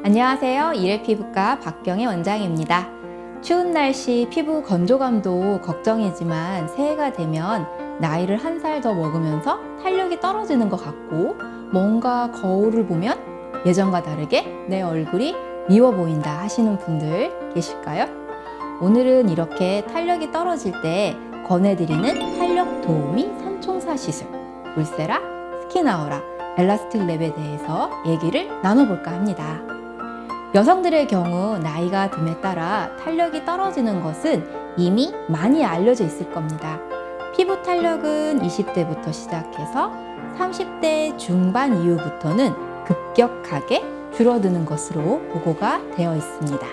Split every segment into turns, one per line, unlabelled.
안녕하세요. 이레피부과 박경혜 원장입니다. 추운 날씨 피부 건조감도 걱정이지만 새해가 되면 나이를 한 살 더 먹으면서 탄력이 떨어지는 것 같고 뭔가 거울을 보면 예전과 다르게 내 얼굴이 미워 보인다 하시는 분들 계실까요? 오늘은 이렇게 탄력이 떨어질 때 권해드리는 탄력 도우미 삼총사 시술 울세라, 스킨아우라, 엘라스틱 랩에 대해서 얘기를 나눠볼까 합니다. 여성들의 경우 나이가 듦에 따라 탄력이 떨어지는 것은 이미 많이 알려져 있을 겁니다. 피부 탄력은 20대부터 시작해서 30대 중반 이후부터는 급격하게 줄어드는 것으로 보고가 되어 있습니다.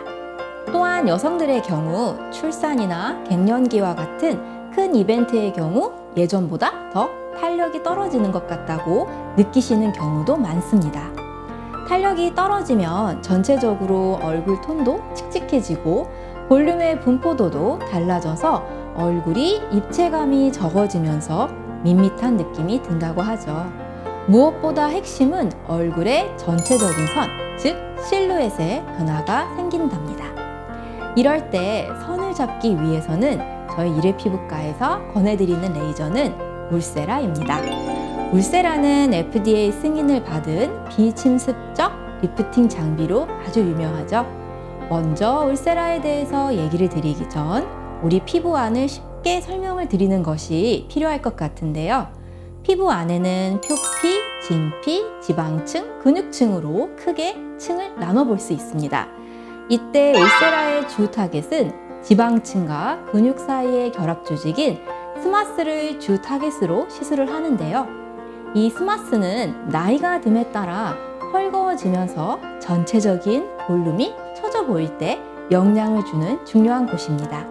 또한 여성들의 경우 출산이나 갱년기와 같은 큰 이벤트의 경우 예전보다 더 탄력이 떨어지는 것 같다고 느끼시는 경우도 많습니다. 탄력이 떨어지면 전체적으로 얼굴 톤도 칙칙해지고 볼륨의 분포도도 달라져서 얼굴이 입체감이 적어지면서 밋밋한 느낌이 든다고 하죠. 무엇보다 핵심은 얼굴의 전체적인 선, 즉 실루엣의 변화가 생긴답니다. 이럴 때 선을 잡기 위해서는 저희 이레피부과에서 권해드리는 레이저는 울세라입니다. 울세라는 FDA 승인을 받은 비침습적 리프팅 장비로 아주 유명하죠. 먼저 울세라에 대해서 얘기를 드리기 전 우리 피부 안을 쉽게 설명을 드리는 것이 필요할 것 같은데요. 피부 안에는 표피, 진피, 지방층, 근육층으로 크게 층을 나눠볼 수 있습니다. 이때 울세라의 주 타겟은 지방층과 근육 사이의 결합 조직인 스마스를 주 타겟으로 시술을 하는데요. 이 스마스는 나이가 듦에 따라 헐거워지면서 전체적인 볼륨이 처져 보일 때 영향을 주는 중요한 곳입니다.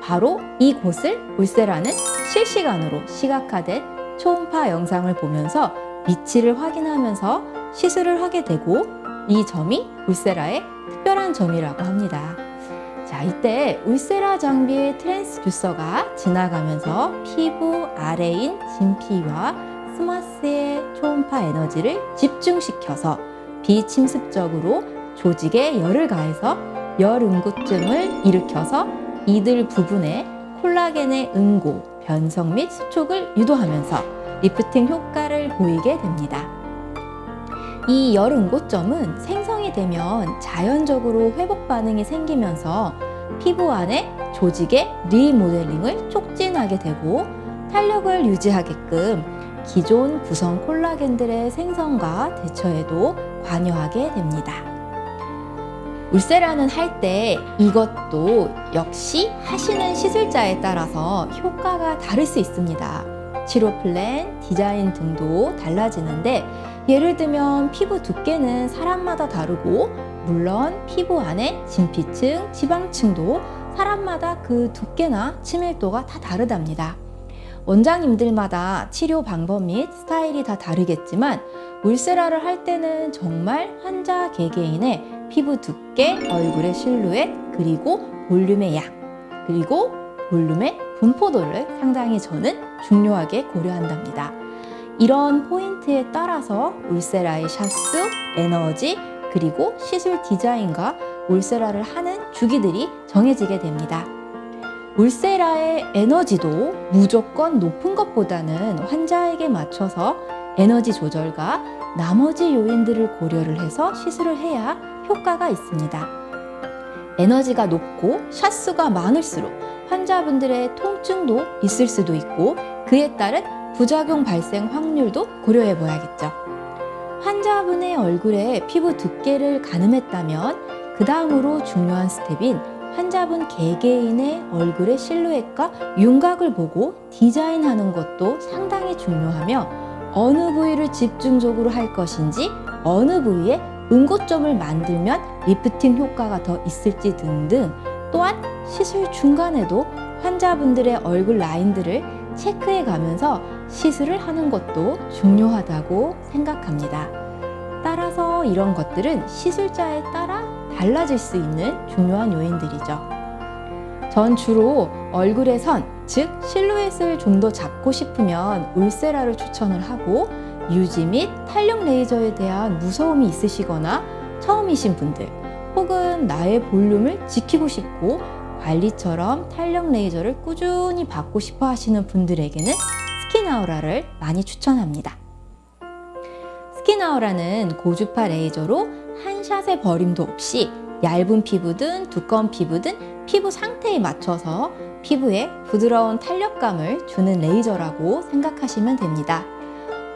바로 이 곳을 울세라는 실시간으로 시각화된 초음파 영상을 보면서 위치를 확인하면서 시술을 하게 되고 이 점이 울세라의 특별한 점이라고 합니다. 자, 이때 울세라 장비의 트랜스듀서가 지나가면서 피부 아래인 진피와 스마스의 초음파 에너지를 집중시켜서 비침습적으로 조직에 열을 가해서 열 응고증을 일으켜서 이들 부분에 콜라겐의 응고, 변성 및 수축을 유도하면서 리프팅 효과를 보이게 됩니다. 이 열 응고점은 생성이 되면 자연적으로 회복 반응이 생기면서 피부 안에 조직의 리모델링을 촉진하게 되고 탄력을 유지하게끔 기존 구성 콜라겐들의 생성과 대처에도 관여하게 됩니다. 울세라는 할 때 이것도 역시 하시는 시술자에 따라서 효과가 다를 수 있습니다. 치료 플랜, 디자인 등도 달라지는데 예를 들면 피부 두께는 사람마다 다르고 물론 피부 안에 진피층, 지방층도 사람마다 그 두께나 치밀도가 다 다르답니다. 원장님들마다 치료 방법 및 스타일이 다 다르겠지만 울세라를 할 때는 정말 환자 개개인의 피부 두께, 얼굴의 실루엣, 그리고 볼륨의 양, 그리고 볼륨의 분포도를 상당히 저는 중요하게 고려한답니다. 이런 포인트에 따라서 울세라의 샷수, 에너지, 그리고 시술 디자인과 울세라를 하는 주기들이 정해지게 됩니다. 울세라의 에너지도 무조건 높은 것보다는 환자에게 맞춰서 에너지 조절과 나머지 요인들을 고려를 해서 시술을 해야 효과가 있습니다. 에너지가 높고 샷수가 많을수록 환자분들의 통증도 있을 수도 있고 그에 따른 부작용 발생 확률도 고려해 봐야겠죠. 환자분의 얼굴에 피부 두께를 가늠했다면 그 다음으로 중요한 스텝인 환자분 개개인의 얼굴의 실루엣과 윤곽을 보고 디자인하는 것도 상당히 중요하며 어느 부위를 집중적으로 할 것인지 어느 부위에 응고점을 만들면 리프팅 효과가 더 있을지 등등 또한 시술 중간에도 환자분들의 얼굴 라인들을 체크해 가면서 시술을 하는 것도 중요하다고 생각합니다. 따라서 이런 것들은 시술자에 따라 달라질 수 있는 중요한 요인들이죠. 전 주로 얼굴의 선, 즉 실루엣을 좀 더 잡고 싶으면 울세라를 추천을 하고 유지 및 탄력 레이저에 대한 무서움이 있으시거나 처음이신 분들 혹은 나의 볼륨을 지키고 싶고 관리처럼 탄력 레이저를 꾸준히 받고 싶어 하시는 분들에게는 스킨아우라를 많이 추천합니다. 스킨아우라는 고주파 레이저로 한 샷의 버림도 없이 얇은 피부든 두꺼운 피부든 피부 상태에 맞춰서 피부에 부드러운 탄력감을 주는 레이저라고 생각하시면 됩니다.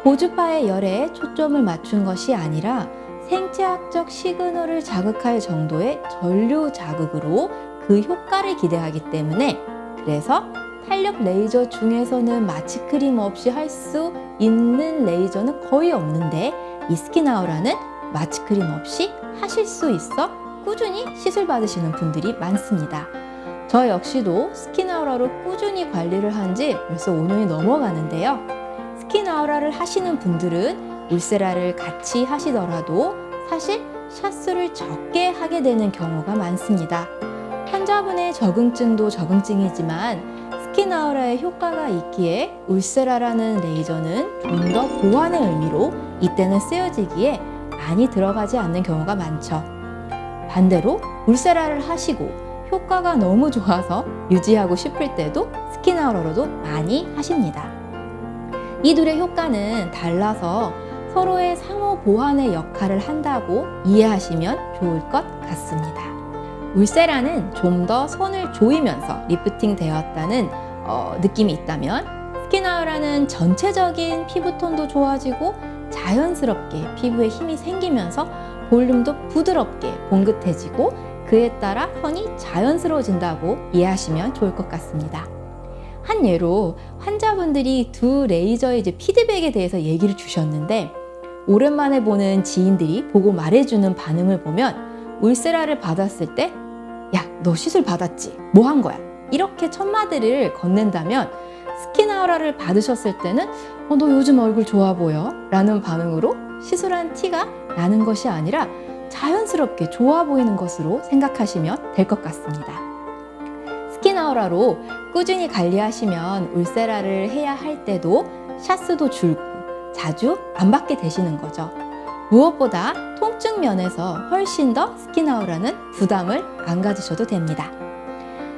고주파의 열에 초점을 맞춘 것이 아니라 생체학적 시그널을 자극할 정도의 전류 자극으로 그 효과를 기대하기 때문에, 그래서 탄력 레이저 중에서는 마취크림 없이 할 수 있는 레이저는 거의 없는데, 이 스킨아우라는 마취크림 없이 하실 수 있어 꾸준히 시술 받으시는 분들이 많습니다. 저 역시도 스킨아우라로 꾸준히 관리를 한 지 벌써 5년이 넘어가는데요. 스킨아우라를 하시는 분들은 울세라를 같이 하시더라도 사실 샷수를 적게 하게 되는 경우가 많습니다. 환자분의 적응증도 적응증이지만 스킨아우라의 효과가 있기에 울세라라는 레이저는 좀 더 보완의 의미로 이때는 쓰여지기에 많이 들어가지 않는 경우가 많죠. 반대로 울세라를 하시고 효과가 너무 좋아서 유지하고 싶을 때도 스킨아우라로도 많이 하십니다. 이 둘의 효과는 달라서 서로의 상호 보완의 역할을 한다고 이해하시면 좋을 것 같습니다. 울세라는 좀 더 손을 조이면서 리프팅 되었다는 느낌이 있다면, 스킨아우라는 전체적인 피부톤도 좋아지고 자연스럽게 피부에 힘이 생기면서 볼륨도 부드럽게 봉긋해지고 그에 따라 선이 자연스러워진다고 이해하시면 좋을 것 같습니다. 한 예로 환자분들이 두 레이저의 피드백에 대해서 얘기를 주셨는데, 오랜만에 보는 지인들이 보고 말해주는 반응을 보면 울세라를 받았을 때 야, 너 시술 받았지? 뭐 한 거야? 이렇게 첫마디를 건넨다면, 스킨아우라를 받으셨을 때는 너 요즘 얼굴 좋아 보여? 라는 반응으로 시술한 티가 나는 것이 아니라 자연스럽게 좋아 보이는 것으로 생각하시면 될 것 같습니다. 스킨아우라로 꾸준히 관리하시면 울세라를 해야 할 때도 샷수도 줄고 자주 안 받게 되시는 거죠. 무엇보다 통증 면에서 훨씬 더 스킨아우라는 부담을 안 가지셔도 됩니다.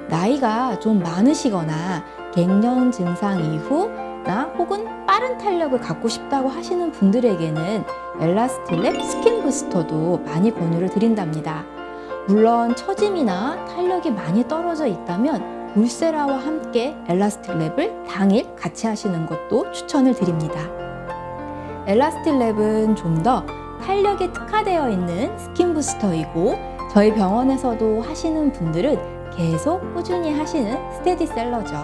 나이가 좀 많으시거나 갱년 증상 이후나 혹은 빠른 탄력을 갖고 싶다고 하시는 분들에게는 엘라스틸랩 스킨 부스터도 많이 권유를 드린답니다. 물론 처짐이나 탄력이 많이 떨어져 있다면 울세라와 함께 엘라스틸랩을 당일 같이 하시는 것도 추천을 드립니다. 엘라스틸랩은 좀 더 탄력에 특화되어 있는 스킨 부스터이고, 저희 병원에서도 하시는 분들은 계속 꾸준히 하시는 스테디셀러죠.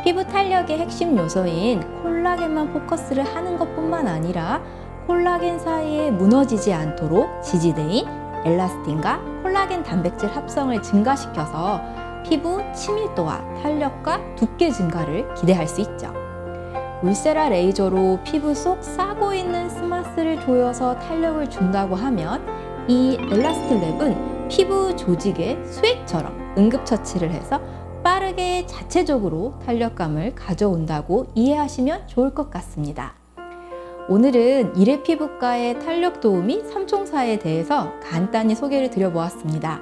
피부 탄력의 핵심 요소인 콜라겐만 포커스를 하는 것뿐만 아니라 콜라겐 사이에 무너지지 않도록 지지대인 엘라스틴과 콜라겐 단백질 합성을 증가시켜서 피부 친밀도와 탄력과 두께 증가를 기대할 수 있죠. 울세라 레이저로 피부 속 싸고 있는 스마스를 조여서 탄력을 준다고 하면, 이 엘라스틸랩은 피부 조직의 수액처럼 응급처치를 해서 빠르게 자체적으로 탄력감을 가져온다고 이해하시면 좋을 것 같습니다. 오늘은 일회 피부과의 탄력 도우미 3총사에 대해서 간단히 소개를 드려보았습니다.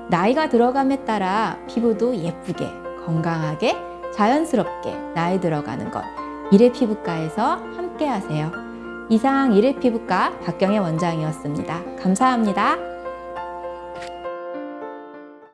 나이가 들어감에 따라 피부도 예쁘게, 건강하게, 자연스럽게 나이 들어가는 것, 일회 피부과에서 함께 하세요. 이상 일회 피부과 박경혜 원장이었습니다. 감사합니다.